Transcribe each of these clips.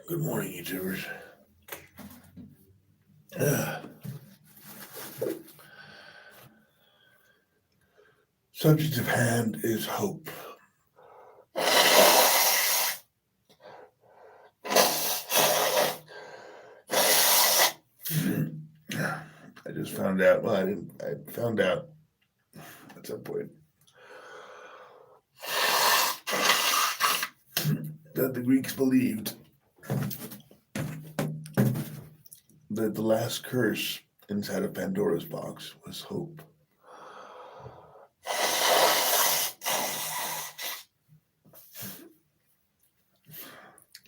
Good morning, YouTubers. Uh, Subject of hand is hope. I just found out. Well, I didn't. I found out at some point that the Greeks believed that the last curse inside of Pandora's box was hope.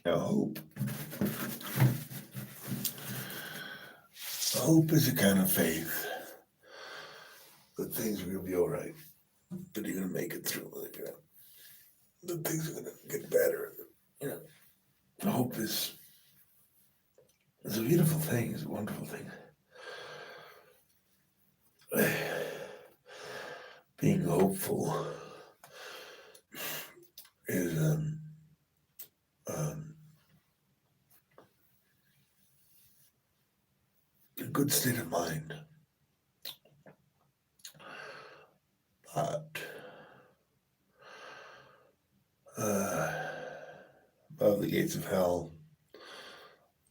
Now, hope is a kind of faith that things are going to be all right, that you're going to make it through, that things are going to get better. You know, hope is it's a beautiful thing. It's a wonderful thing. Being hopeful is um, a good state of mind. But above the gates of hell,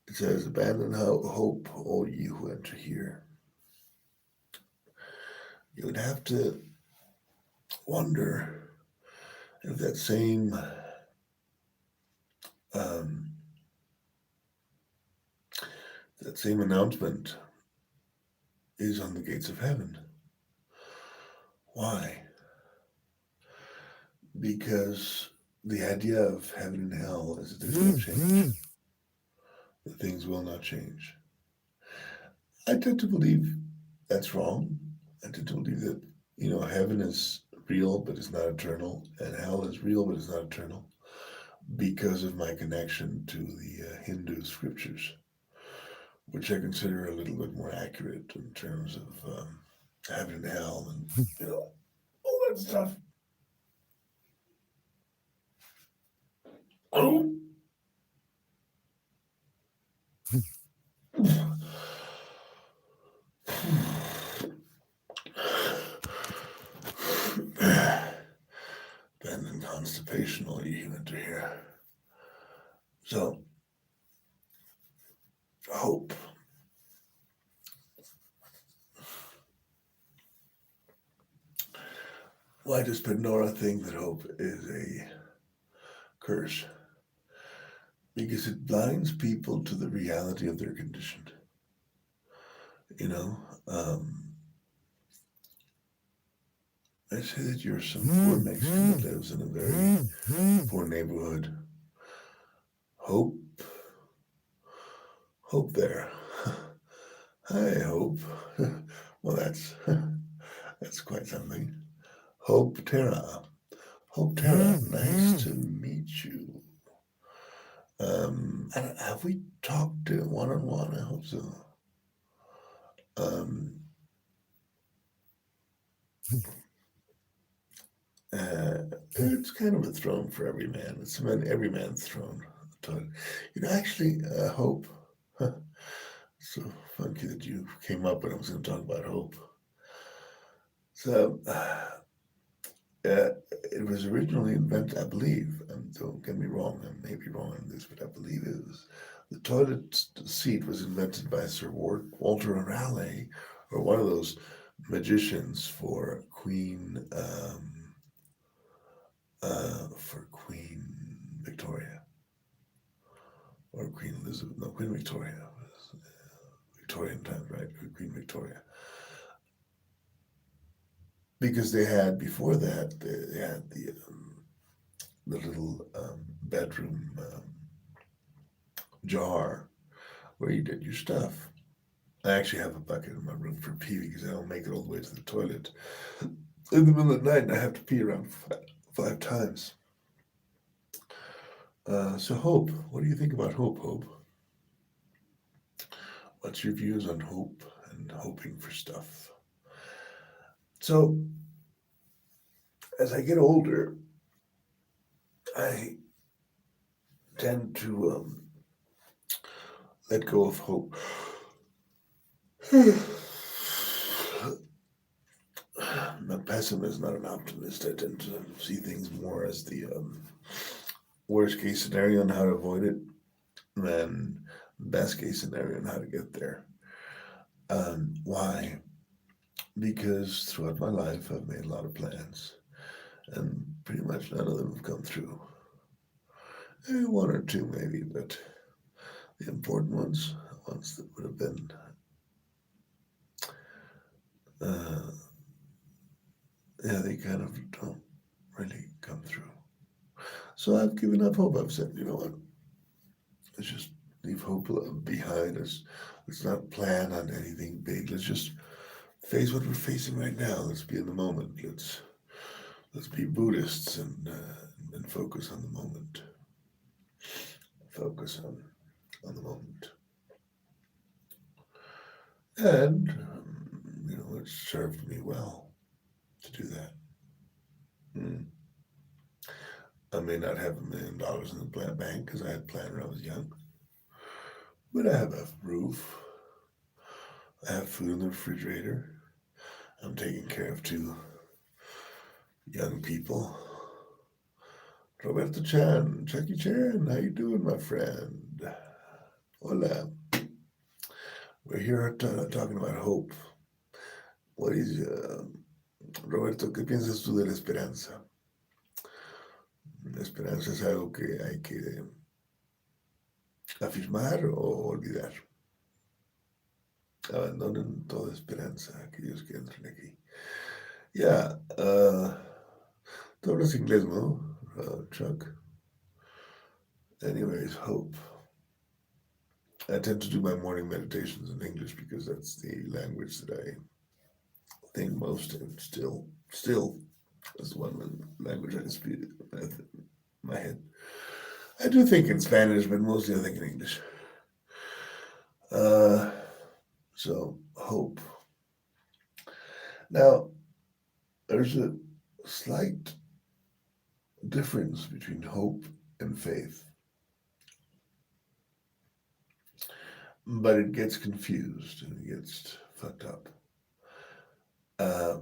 it says, "Abandon hope, all you who enter here." You would have to wonder if um, that same announcement is on the gates of heaven. Why? Because the idea of heaven and hell is that there's no change. That things will not change. I tend to believe that's wrong. I tend to believe that, heaven is real but it's not eternal, and hell is real but it's not eternal because of my connection to the Hindu scriptures, which I consider a little bit more accurate in terms of heaven and hell and, all that stuff. Oh, been in constipation all you enter here. So, hope. Why does Pandora think that hope is a curse? Because it blinds people to the reality of their condition. You know, um, I say that you're some poor Mexican that lives in a very poor neighborhood. Hope, hope there. Hi, Hope. Well, that's quite something. Hope Terra. Hope Terra, nice to meet you. Have we talked one on one? I hope so. Um, it's kind of a throne for every man. It's every man's throne. Actually, hope. So funky that you came up when I was going to talk about hope. So, it was originally invented, I believe, and don't get me wrong, I may be wrong on this, but I believe it was the toilet seat was invented by Sir Walter Raleigh, or one of those magicians for Queen Victoria or Queen Elizabeth. No, Queen Victoria. Victorian times, right? Queen Victoria. Because they had before that they had the little bedroom jar where you did your stuff. I actually have a bucket in my room for pee because I don't make it all the way to the toilet in the middle of the night, and I have to pee around five times. So hope. What do you think about hope, Hope? What's your views on hope and hoping for stuff? So as I get older, I tend to let go of hope. I'm a pessimist, not an optimist. I tend to see things more as the worst case scenario and how to avoid it than best case scenario and how to get there. Why? Because throughout my life, I've made a lot of plans, and pretty much none of them have come through. One or two, maybe, but the important ones, ones that would have been, uh, yeah, they kind of don't really come through. So I've given up hope. I've said, you know what? Let's just leave hope behind us. Let's not plan on anything big. Let's just face what we're facing right now. Let's be in the moment. Let's be Buddhists and focus on the moment. Focus on the moment. And it served me well to do that. Mm. I may not have $1 million in the bank because I had planned when I was young, but I have a roof. I have food in the refrigerator. I'm taking care of two young people. Roberto Chan, Chucky Chan, how you doing, my friend? Hola. We're here talking about hope. What is, Roberto, qué piensas tú de la esperanza? La esperanza es algo que hay que afirmar o olvidar. Abandonen toda esperanza, aquellos que entren aquí. Ya, tú hablas inglés, ¿no, Chuck? Anyways, hope. I tend to do my morning meditations in English because that's the language that I think most in. Still, is the one language I can speak in my head. I do think in Spanish, but mostly I think in English. Uh, so, hope. Now, there's a slight difference between hope and faith, but it gets confused and it gets fucked up. Uh,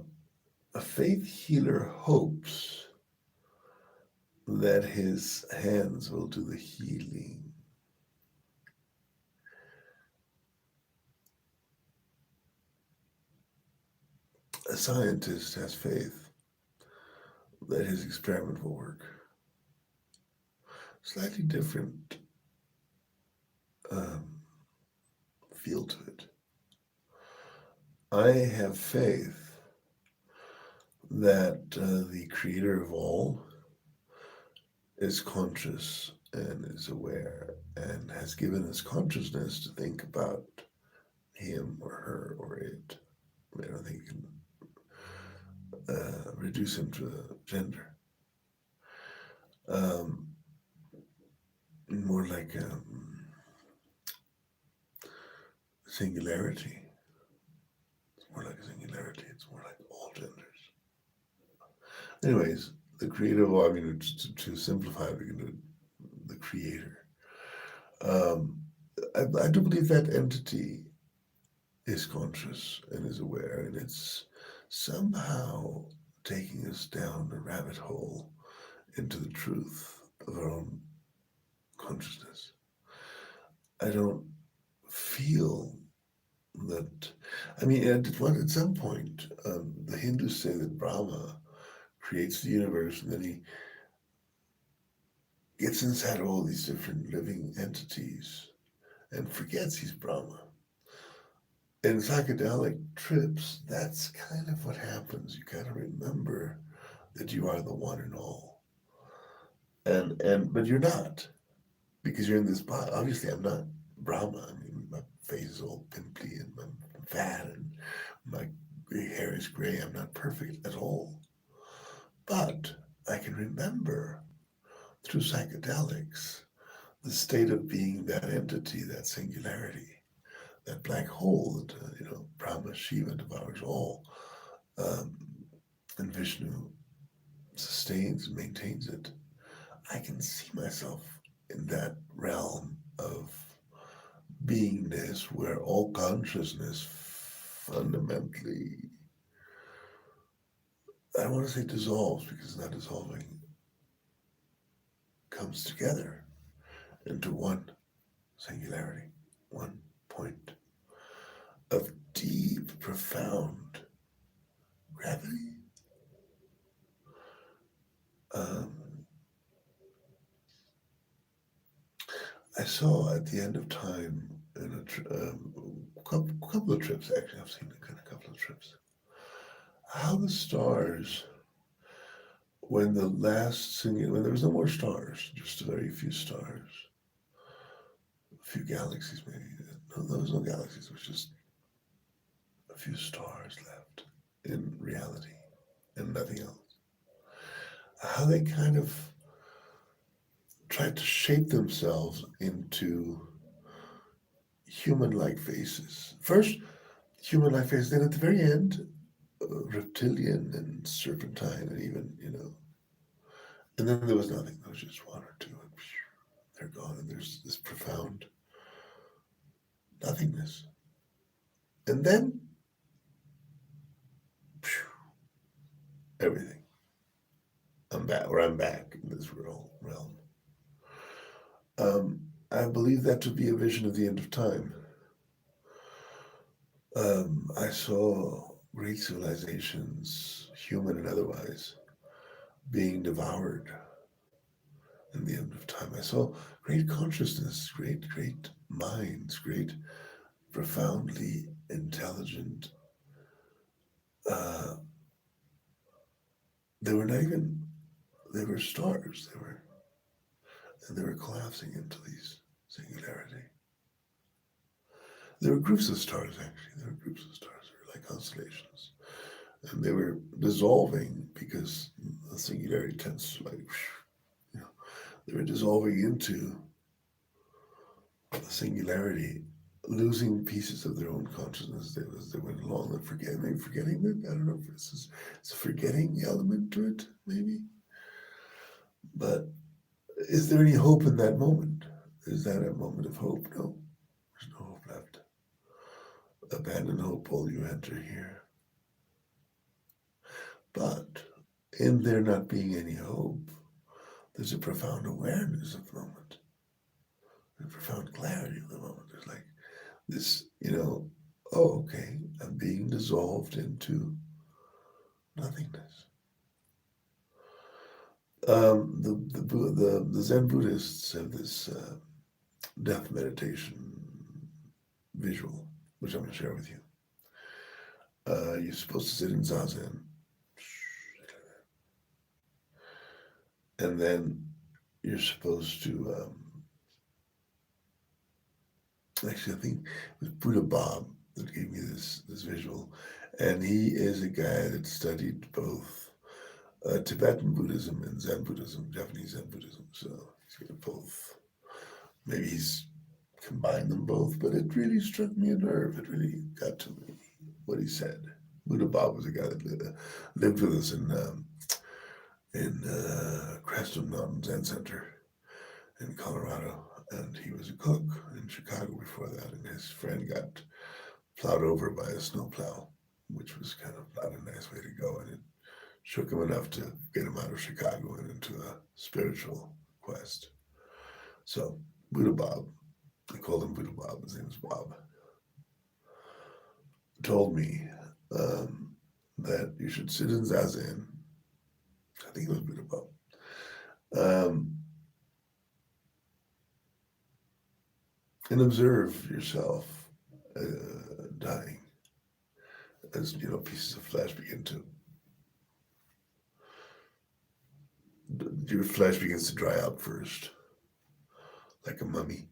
a faith healer hopes that his hands will do the healing. A scientist has faith that his experiment will work. Slightly different um, feel to it. I have faith that the creator of all is conscious and is aware and has given us consciousness to think about him or her or it. I don't think you can reduce him to a gender. More like singularity. It's more like a singularity. It's more like all genders. Anyways, the creator, well, I mean, to simplify it, we can do the creator. I do believe that entity is conscious and is aware, and it's somehow taking us down a rabbit hole into the truth of our own consciousness. I don't feel that. I mean, at some point, the Hindus say that Brahma creates the universe and then he gets inside all these different living entities and forgets he's Brahma. In psychedelic trips, that's kind of what happens. You gotta remember that you are the one and all. But you're not, because you're in this body. Obviously I'm not Brahma. I mean, my face is all pimply and I'm fat and my gray hair is gray. I'm not perfect at all. But I can remember through psychedelics the state of being that entity, that singularity, that black hole that Brahma Shiva devours all, um, and Vishnu sustains and maintains it. I can see myself in that realm of beingness where all consciousness fundamentally, I don't want to say dissolves because it's not dissolving, comes together into one singularity, one point of deep, profound gravity. Um, I saw at the end of time in couple of trips, actually, I've seen a couple of trips, how the stars, when when there was no more stars, just a very few stars, a few galaxies maybe. No, there was no galaxies, it was just a few stars left in reality and nothing else. How they kind of tried to shape themselves into human-like faces. First, human-like faces, then at the very end, reptilian and serpentine, and even, and then there was nothing. There was just one or two, and they're gone, and there's this profound nothingness. And then, everything. I'm back in this realm. I believe that to be a vision of the end of time. I saw great civilizations, human and otherwise, being devoured in the end of time. I saw great consciousness, great minds, great profoundly intelligent. Uh, they were not even. They were stars. They were collapsing into these singularity. There were groups of stars actually. There were groups of stars. They were like constellations, and they were dissolving because the singularity tends to they were dissolving into the singularity, losing pieces of their own consciousness as they went along and forgetting that. I don't know if it's a forgetting element to it, maybe. But is there any hope in that moment? Is that a moment of hope? No, there's no hope left. Abandon hope while you enter here. But in there not being any hope, there's a profound awareness of the moment, a profound clarity of the moment. There's like this, oh, okay, I'm being dissolved into nothingness. The Zen Buddhists have this death meditation visual, which I'm going to share with you. You're supposed to sit in zazen, and then you're supposed to. Actually, I think it was Buddha Bob that gave me this visual, and he is a guy that studied both Tibetan Buddhism and Zen Buddhism, Japanese Zen Buddhism. So he's got both. Maybe he's combined them both, but it really struck me a nerve. It really got to me what he said. Buddha Bob was a guy that lived with us in Creston Mountain Zen Center in Colorado, and he was a cook in Chicago before that, and his friend got plowed over by a snowplow, which was kind of not a nice way to go, and it shook him enough to get him out of Chicago and into a spiritual quest. So Buddha Bob, I called him Buddha Bob, his name is Bob, told me that you should sit in Zazen. I think it was Buddha Bob. And observe yourself dying as pieces of flesh your flesh begins to dry out first, like a mummy,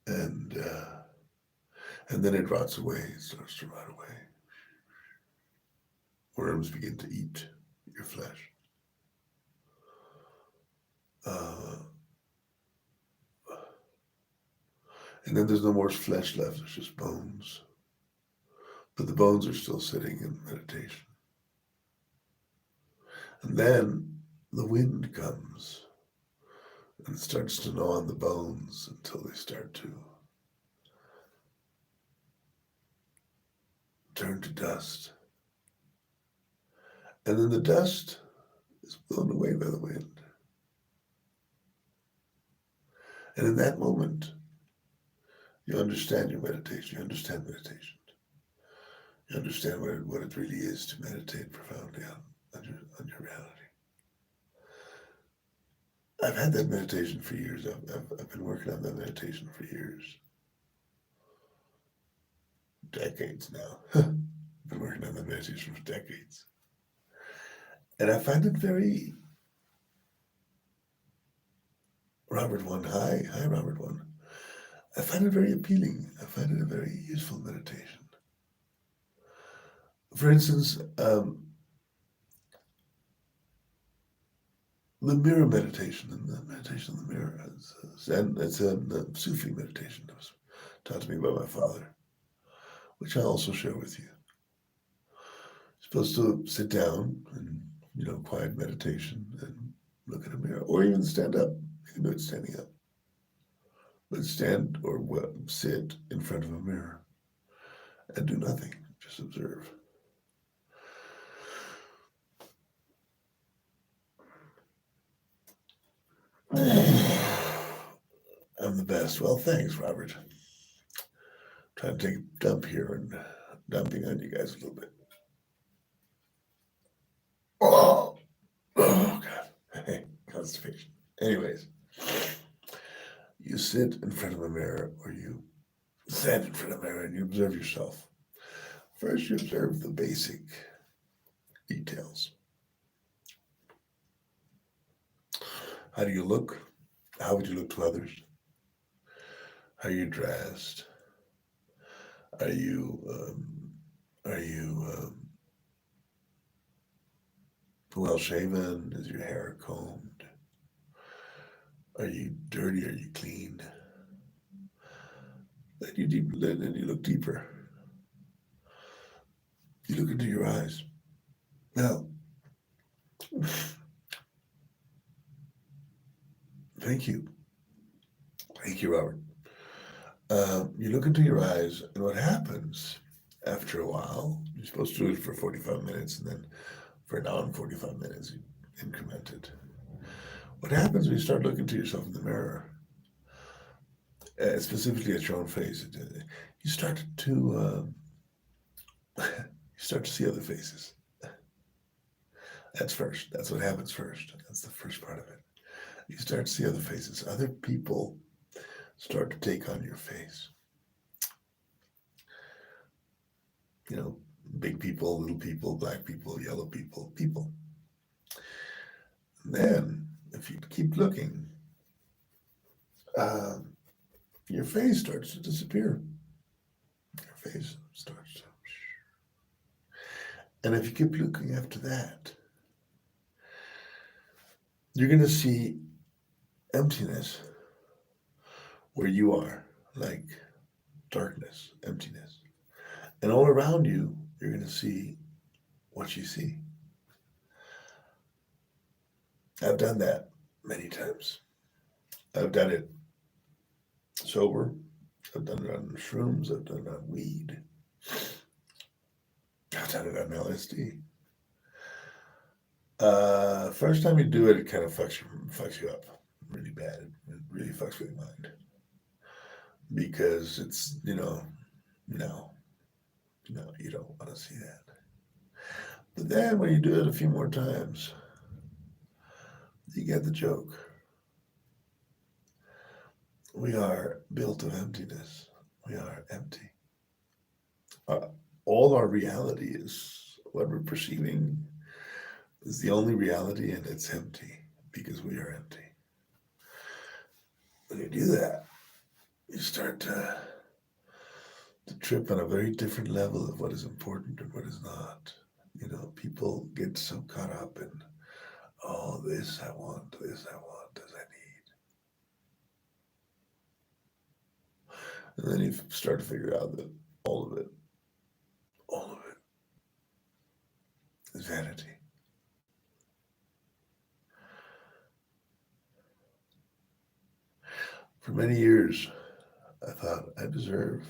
and then it rots away. It starts to rot away. Worms begin to eat your flesh. And then there's no more flesh left. There's just bones. But the bones are still sitting in meditation. And then the wind comes and starts to gnaw on the bones until they start to turn to dust. And then the dust is blown away by the wind. And in that moment, you understand your meditation. You understand meditation. You understand what it really is to meditate profoundly on your reality. I've had that meditation for years. I've been working on that meditation for years. Decades now. I've been working on that meditation for decades. And I find it very... Robert One, hi Robert One. I find it very appealing. I find it a very useful meditation. For instance, the mirror meditation, and the meditation of the mirror, it's a Sufi meditation that was taught to me by my father, which I also share with you. You're supposed to sit down and, quiet meditation and look in a mirror, or even stand up. You can do it standing up. But stand or sit in front of a mirror and do nothing, just observe. I'm the best. Well, thanks, Robert. Trying to take a dump here and dumping on you guys a little bit. Oh God. Hey, constipation. Anyways, you sit in front of a mirror, or you stand in front of a mirror and you observe yourself. First, you observe the basic details. How do you look? How would you look to others? How are you dressed? Are you well shaven? Is your hair combed? Are you dirty? Are you clean? Then you look deeper. You look into your eyes. Now, thank you, Robert. You look into your eyes, and what happens after a while? You're supposed to do it for 45 minutes, and then for an hour and 45 minutes, you increment it. What happens when you start looking to yourself in the mirror, specifically at your own face? You start to see other faces. That's first. That's what happens first. That's the first part of it. You start to see other faces. Other people start to take on your face. Big people, little people, black people, yellow people, people. And then, if you keep looking, your face starts to disappear. Your face starts to... And if you keep looking after that, you're going to see emptiness where you are, like darkness, emptiness. And all around you, you're going to see what you see. I've done that many times. I've done it sober. I've done it on shrooms. I've done it on weed. I've done it on LSD. First time you do it, it kind of fucks you up really bad. It really fucks with your mind. Because it's, no, you don't want to see that. But then when you do it a few more times, you get the joke. We are built of emptiness. We are empty. All our reality is what we're perceiving is the only reality, and it's empty because we are empty. When you do that, you start to trip on a very different level of what is important and what is not. People get so caught up in, this I want, this I need. And then you start to figure out that all of it is vanity. For many years, I thought I deserve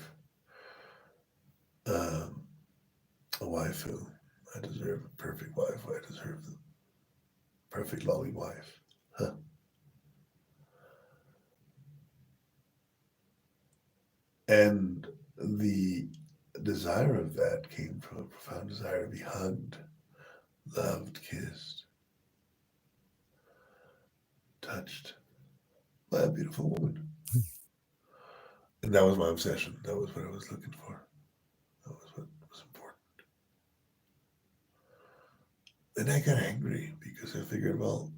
a waifu. I deserve a perfect wife. I deserve the perfect lolly wife. Huh. And the desire of that came from a profound desire to be hugged, loved, kissed, touched by a beautiful woman. And that was my obsession. That was what I was looking for. That was what was important. Then I got angry because I figured, well,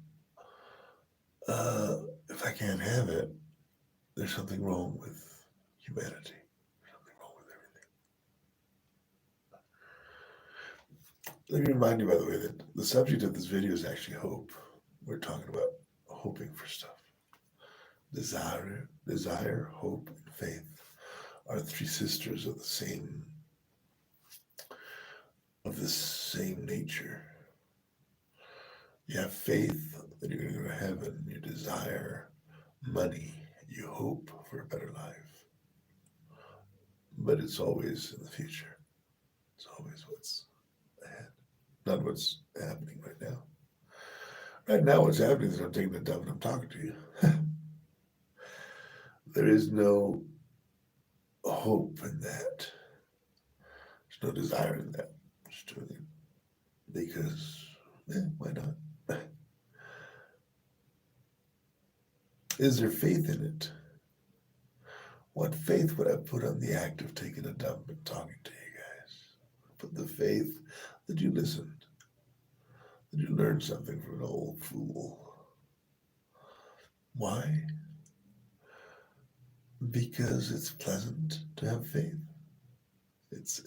if I can't have it, there's something wrong with humanity. There's something wrong with everything. Let me remind you, by the way, that the subject of this video is actually hope. We're talking about hoping for stuff. Desire, hope, and faith are three sisters of the same nature. You have faith that you're going to go to heaven. You desire money. You hope for a better life. But it's always in the future. It's always what's ahead, not what's happening right now. Right now, what's happening is I'm taking a dump and I'm talking to you. There is no hope in that. There's no desire in that. Just doing it because, why not? Is there faith in it? What faith would I put on the act of taking a dump and talking to you guys? Put the faith that you listened, that you learned something from an old fool. Why? Because it's pleasant to have faith. It's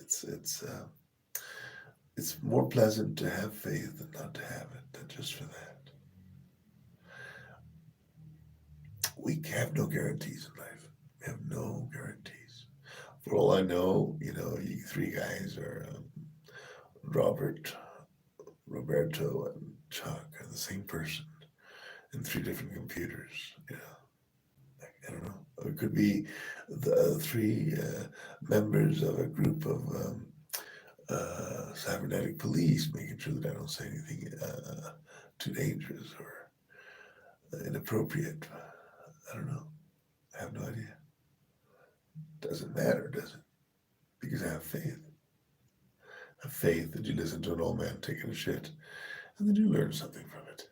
more pleasant to have faith than not to have it, than just for that. We have no guarantees in life. We have no guarantees. For all I know, you three guys are Roberto, and Chuck are the same person in three different computers. I don't know. Or it could be the three members of a group of cybernetic police, making sure that I don't say anything too dangerous or inappropriate. I don't know. I have no idea. Doesn't matter, does it? Because I have faith. I have faith that you listen to an old man taking a shit and then you learn something from it.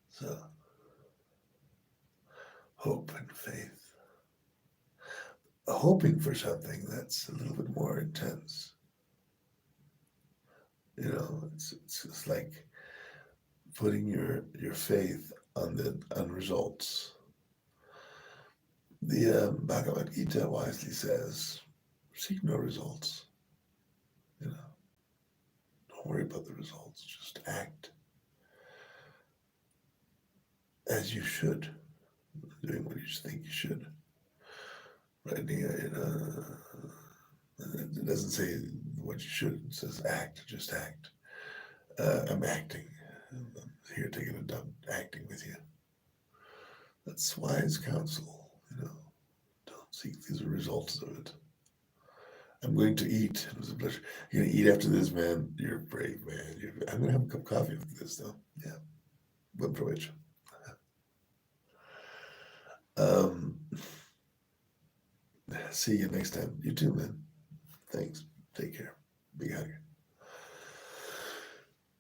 So, hope and faith. Hoping for something that's a little bit more intense. It's like putting your faith on results. The Bhagavad Gita wisely says, seek no results. Don't worry about the results. Just act as you should, doing what you think you should. Right? It doesn't say what you should. It says act. Just act. I'm acting. I'm here taking a dump, acting with you. That's wise counsel. Don't seek these results of it. I'm going to eat. It was a pleasure. You're going to eat after this, man. You're a brave man. I'm going to have a cup of coffee after this, though. Yeah. Buen provecho. See you next time. You too, man. Thanks. Take care. Big hug.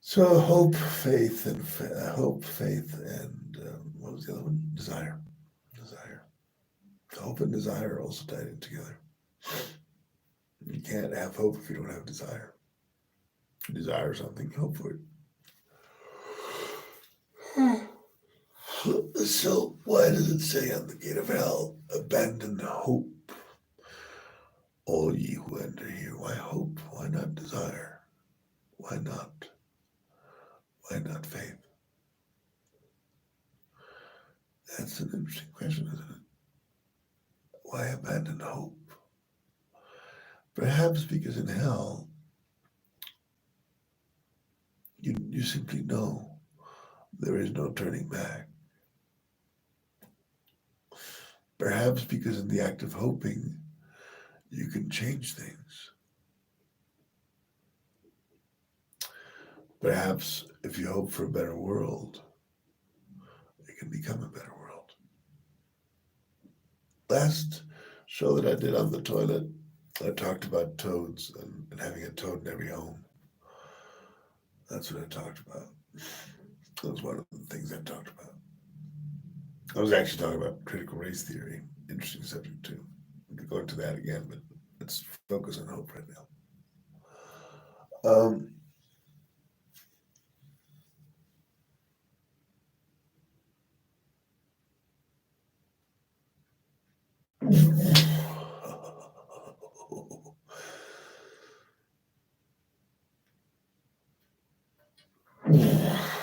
So hope, faith, and what was the other one? Desire. Hope and desire are also tied in together. You can't have hope if you don't have desire. If you desire something, hope for it. So why does it say on the gate of hell, abandon hope? All ye who enter here, why hope? Why not desire? Why not? Why not faith? That's an interesting question, isn't it? Why abandon hope? Perhaps because in hell, you simply know there is no turning back. Perhaps because in the act of hoping, you can change things. Perhaps if you hope for a better world, it can become a better world. Last show that I did on the toilet, I talked about toads and having a toad in every home. That's what I talked about. That was one of the things I talked about. I was actually talking about critical race theory. Interesting subject too. We could go into that again, but let's focus on hope right now.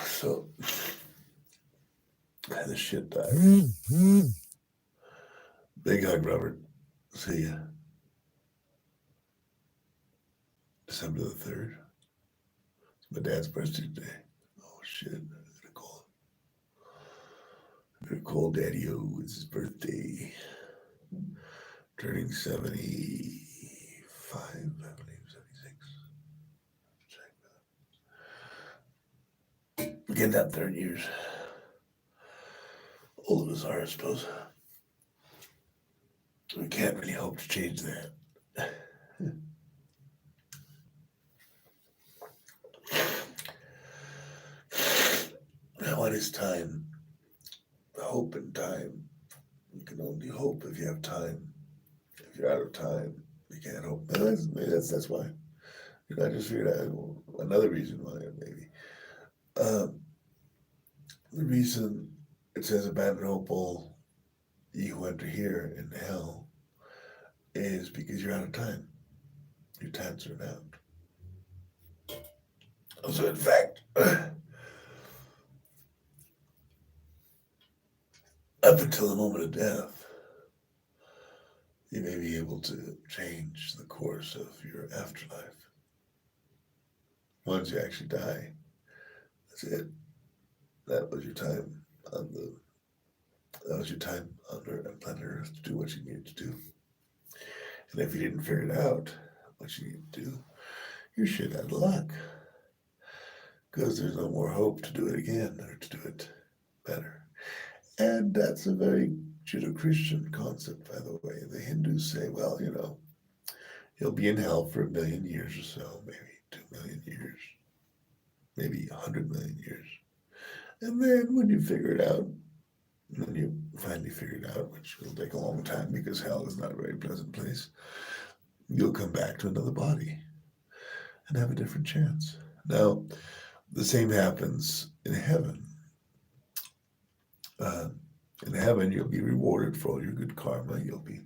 So, the shit died. Big hug, Robert. See ya. December the 3rd. It's my dad's birthday today. Oh, shit. I'm gonna call him. I'm gonna call Daddy O. It's his birthday. Turning 75, I believe, 76. Check that. We're getting that 30 years. All of us are, I suppose. We can't really hope to change that. Now, what is time? Hope and time. You can only hope if you have time. If you're out of time, you can't hope. Maybe that's why. I just figured out another reason why, maybe. The reason it says abandon hope all ye who enter here in hell is because you're out of time. Your time's run out. So, in fact, up until the moment of death, you may be able to change the course of your afterlife. Once you actually die, that's it. That was your time on the. That was your time on planet Earth to do what you needed to do. And if you didn't figure it out, what you need to do, you're shit out of luck. Because there's no more hope to do it again or to do it better. And that's a very Judeo-Christian concept, by the way. The Hindus say, well, you'll be in hell for 1 million years or so, maybe 2 million years, maybe 100 million years. And then when you figure it out, when you finally figure it out, which will take a long time because hell is not a very pleasant place, you'll come back to another body and have a different chance. Now, the same happens in heaven. In heaven, you'll be rewarded for all your good karma. You'll be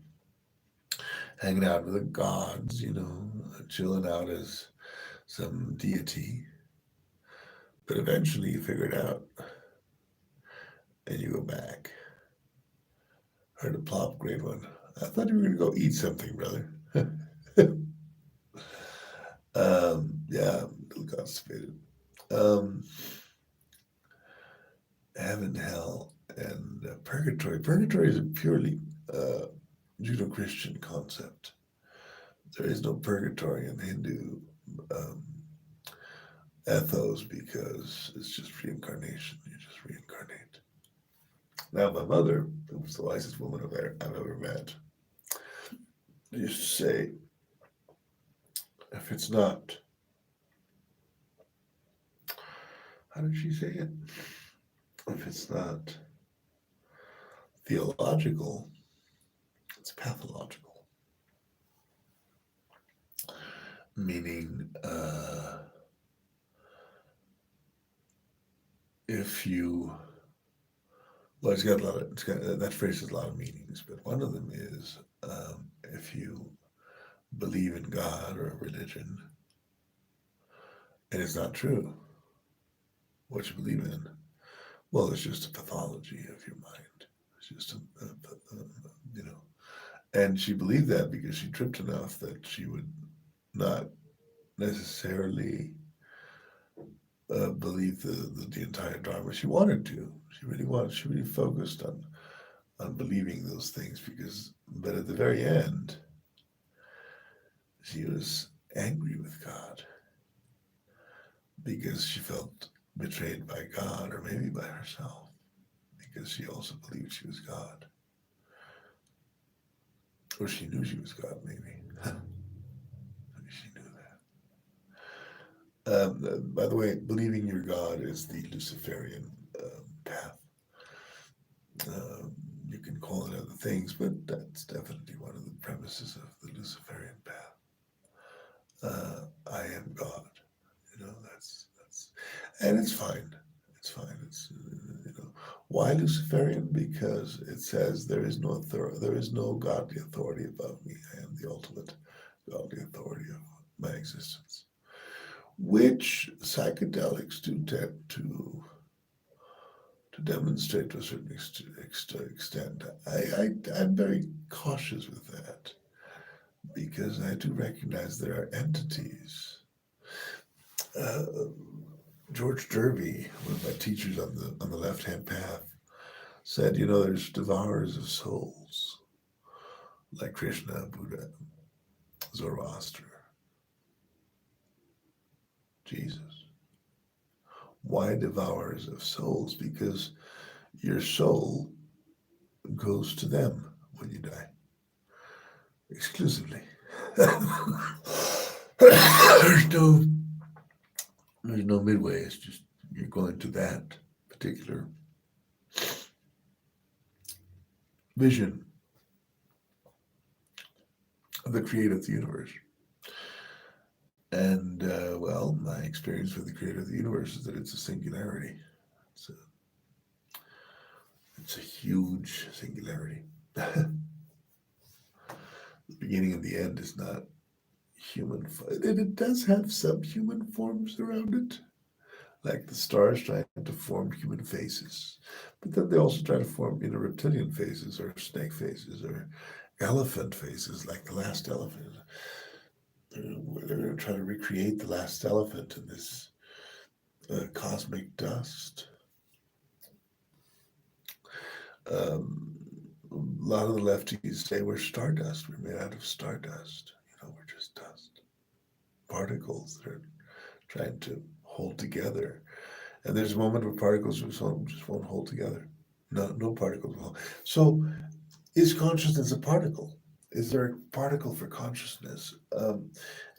hanging out with the gods, chilling out as some deity. But eventually you figure it out and you go back. Heard a plop, great one. I thought you were going to go eat something, brother. Yeah, I'm a little constipated. Heaven, hell, and purgatory. Purgatory is a purely Judeo-Christian concept. There is no purgatory in Hindu ethos because it's just reincarnation. You just reincarnate. Now, my mother, who was the wisest woman I've ever met, used to say, if it's not, how did she say it? If it's not theological, it's pathological. Meaning, if you, well, that phrase has a lot of meanings, but one of them is if you believe in God or a religion and it's not true, what you believe in, well, it's just a pathology of your mind. It's just and she believed that because she tripped enough that she would not necessarily believe the entire Dharma. She wanted to. She really focused on believing those things but at the very end, she was angry with God because she felt betrayed by God or maybe by herself because she also believed she was God. Or she knew she was God, maybe. Maybe she knew that. By the way, believing you're God is the Luciferian path. Um, you can call it other things, but that's definitely one of the premises of the Luciferian path. I am God. That's, and it's fine. It's fine. Why Luciferian? Because it says there is no godly authority above me. I am the ultimate godly authority of my existence, which psychedelics do tend to demonstrate to a certain extent. I'm very cautious with that because I do recognize there are entities. Uh, George Derby, one of my teachers on the left hand path, said, there's devourers of souls like Krishna, Buddha, Zoroaster, Jesus. Why devourers of souls? Because your soul goes to them when you die, exclusively. there's no there's no midway. It's just you're going to that particular vision of the creator of the universe. And well, my experience with the creator of the universe is that it's a singularity. It's a, it's a huge singularity. The beginning and the end is not human. And it does have some human forms around it, like the stars trying to form human faces. But then they also try to form, reptilian faces or snake faces or elephant faces, like the last elephant. They're going to try to recreate the last elephant in this cosmic dust. Um, a lot of the lefties say we're stardust. We're made out of stardust. We're just dust. Particles that are trying to hold together. And there's a moment where particles just won't hold together. No particles will. So is consciousness a particle? Is there a particle for consciousness?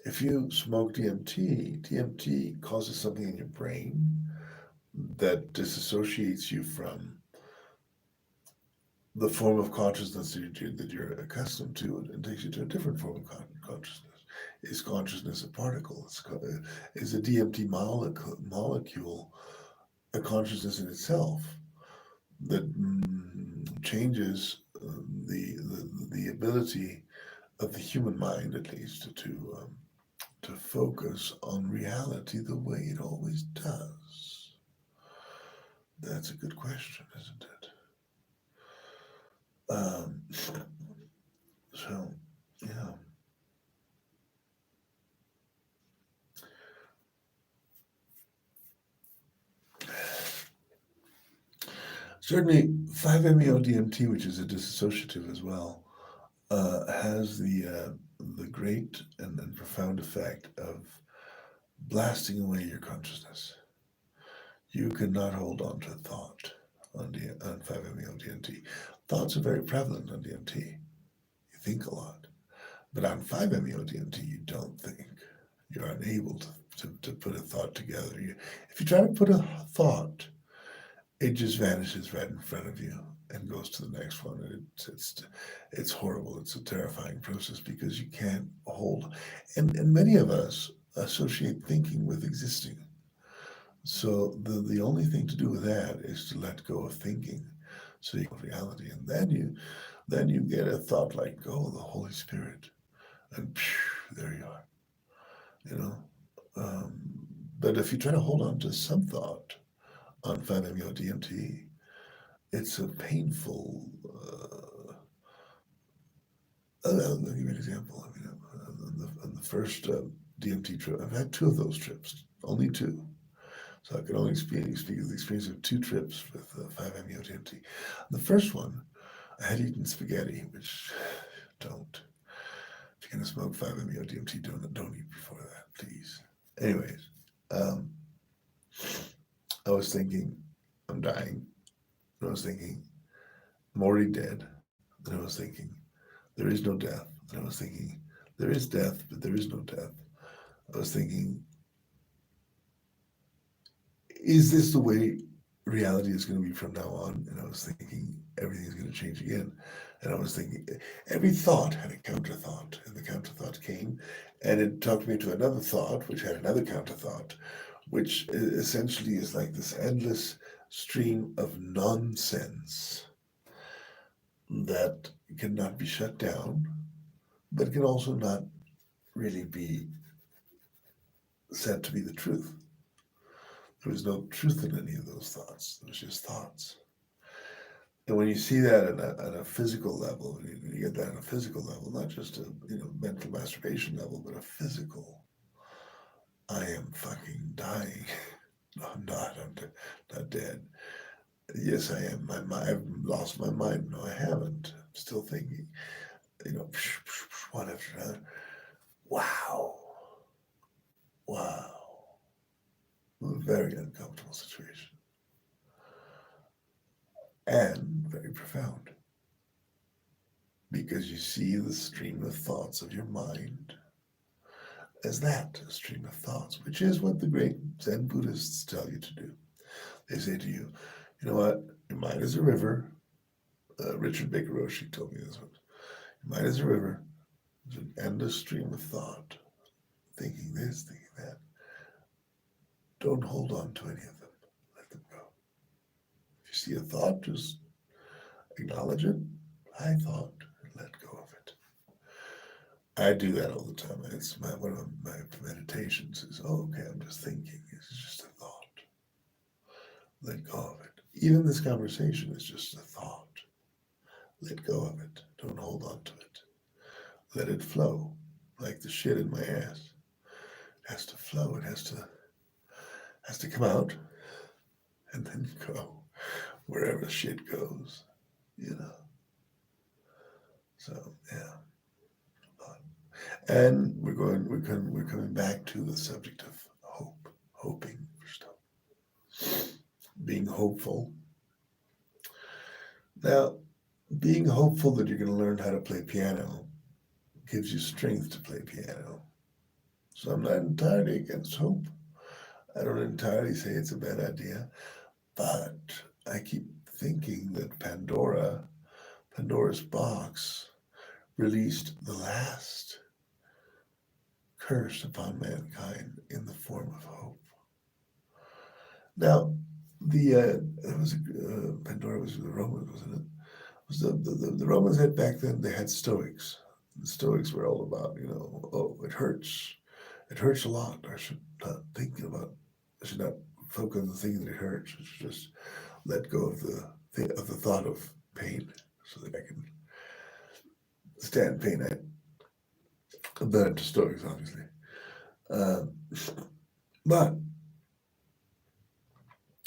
If you smoke DMT causes something in your brain that disassociates you from the form of consciousness that you're accustomed to and takes you to a different form of consciousness. Is consciousness a particle? Is a DMT molecule a consciousness in itself that changes the ability of the human mind, at least, to focus on reality the way it always does? That's a good question, isn't it? So, yeah. Certainly, 5-MeO-DMT, which is a dissociative as well, has the great and profound effect of blasting away your consciousness. You cannot hold on to a thought on 5-MeO-DMT. Thoughts are very prevalent on DMT. You think a lot. But on 5-MeO-DMT, you don't think. You're unable to put a thought together. If you try to put a thought, it just vanishes right in front of you and goes to the next one. It's horrible. It's a terrifying process because you can't hold. And many of us associate thinking with existing. So the only thing to do with that is to let go of thinking, so you have reality, and then you get a thought like, "Oh, the Holy Spirit," and there you are. You know. Um, but if you try to hold on to some thought on 5-MeO-DMT, it's a painful. I'll give you an example. I mean, on the first DMT trip, I've had two of those trips, only two. So I could only speak of the experience of two trips with 5-MeO-DMT. The first one, I had eaten spaghetti, which don't. If you're going to smoke 5-MeO-DMT, don't eat before that, please. Anyways, I was thinking, I'm dying. And I was thinking, I'm already dead. And I was thinking, there is no death. And I was thinking, there is death, but there is no death. I was thinking, is this the way reality is going to be from now on? And I was thinking, everything's going to change again. And I was thinking, every thought had a counter thought, and the counter thought came, and it took me to another thought, which had another counter thought, which essentially is like this endless stream of nonsense that cannot be shut down, but can also not really be said to be the truth. There was no truth in any of those thoughts. There was just thoughts. And when you see that on a physical level, you get that on a physical level, not just a mental masturbation level, but a physical. I am fucking dying. No, I'm not. Not dead. Yes, I am. I've lost my mind. No, I haven't. I'm still thinking. One after another. Wow. Wow. A very uncomfortable situation. And very profound. Because you see the stream of thoughts of your mind as that, a stream of thoughts, which is what the great Zen Buddhists tell you to do. They say to you, you know what? Your mind is a river. Richard Baker Roshi told me this one. Your mind is a river. There's an endless stream of thought, thinking this, thinking that. Don't hold on to any of them. Let them go. If you see a thought, just acknowledge it. I thought, and let go of it. I do that all the time. It's one of my meditations is, okay, I'm just thinking. It's just a thought. Let go of it. Even this conversation is just a thought. Let go of it. Don't hold on to it. Let it flow like the shit in my ass. It has to flow. It has to come out and then go wherever shit goes, So yeah. And we're coming back to the subject of hope, hoping for stuff, being hopeful. Now, being hopeful that you're going to learn how to play piano gives you strength to play piano. So I'm not entirely against hope. I don't entirely say it's a bad idea, but I keep thinking that Pandora's box, released the last curse upon mankind in the form of hope. Now, Pandora was the Romans, wasn't it? It was the Romans had back then. They had Stoics. The Stoics were all about, it hurts. It hurts a lot. I should not think about. I should not focus on the thing that it hurts. I should just let go of the thought of pain, so that I can stand pain. I've done it to Stoics, obviously, but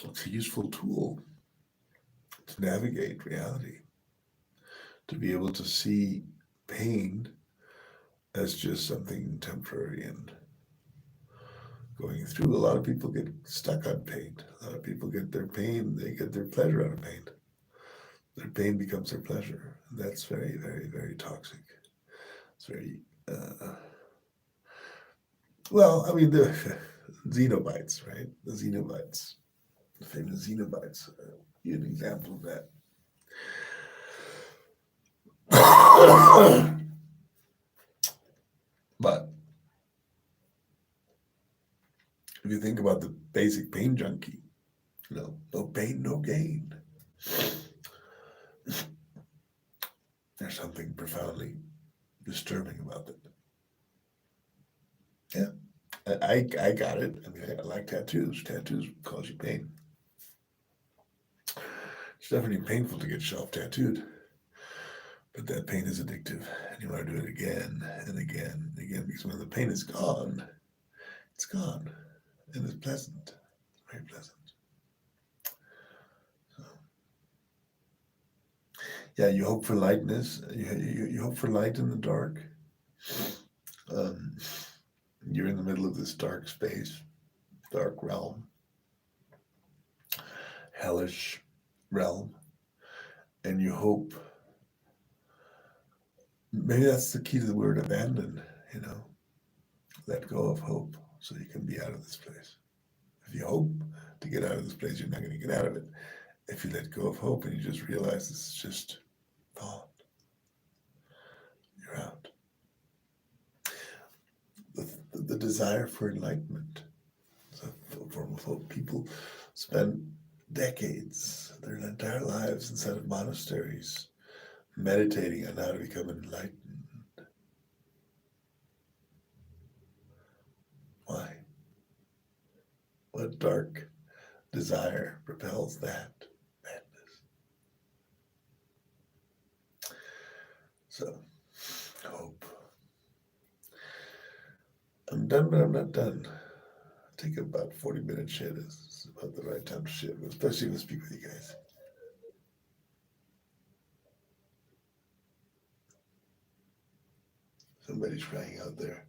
it's a useful tool to navigate reality, to be able to see pain as just something temporary and going through. A lot of people get stuck on pain. A lot of people get their pain, they get their pleasure out of pain. Their pain becomes their pleasure. That's very, very, very toxic. It's very, the Xenobites, right? The Xenobites, the famous Xenobites, an example of that. But if you think about the basic pain junkie, no pain, no gain. There's something profoundly disturbing about that. Yeah, I got it. I mean, I like tattoos. Tattoos cause you pain. It's definitely painful to get yourself tattooed, but that pain is addictive, and you want to do it again and again and again, because when the pain is gone, it's gone, and it's pleasant, very pleasant. So, yeah, you hope for lightness. You hope for light in the dark. You're in the middle of this dark space, dark realm. hellish realm, and you hope. Maybe that's the key to the word abandon, you know, let go of hope so you can be out of this place. If you hope to get out of this place, you're not going to get out of it. If you let go of hope and you just realize this is just thought, you're out. The desire for enlightenment is a form of hope. People spend decades, their entire lives inside of monasteries, meditating on how to become enlightened. Why? What dark desire propels that madness? So, hope. I'm done, but I'm not done. I think about 40-minute shit is about the right time to shit, especially when I speak with you guys. Somebody's crying out there.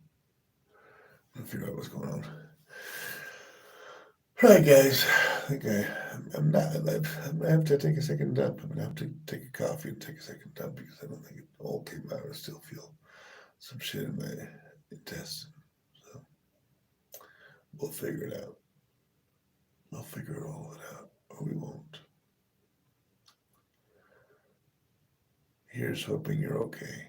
I'll figure out what's going on. All right, guys. I think I'm not. I'm gonna have to take a second dump. I'm gonna have to take a coffee and take a second dump because I don't think it all came out. I still feel some shit in my intestine. So we'll figure it out. We'll figure all of it out, or we won't. Here's hoping you're okay.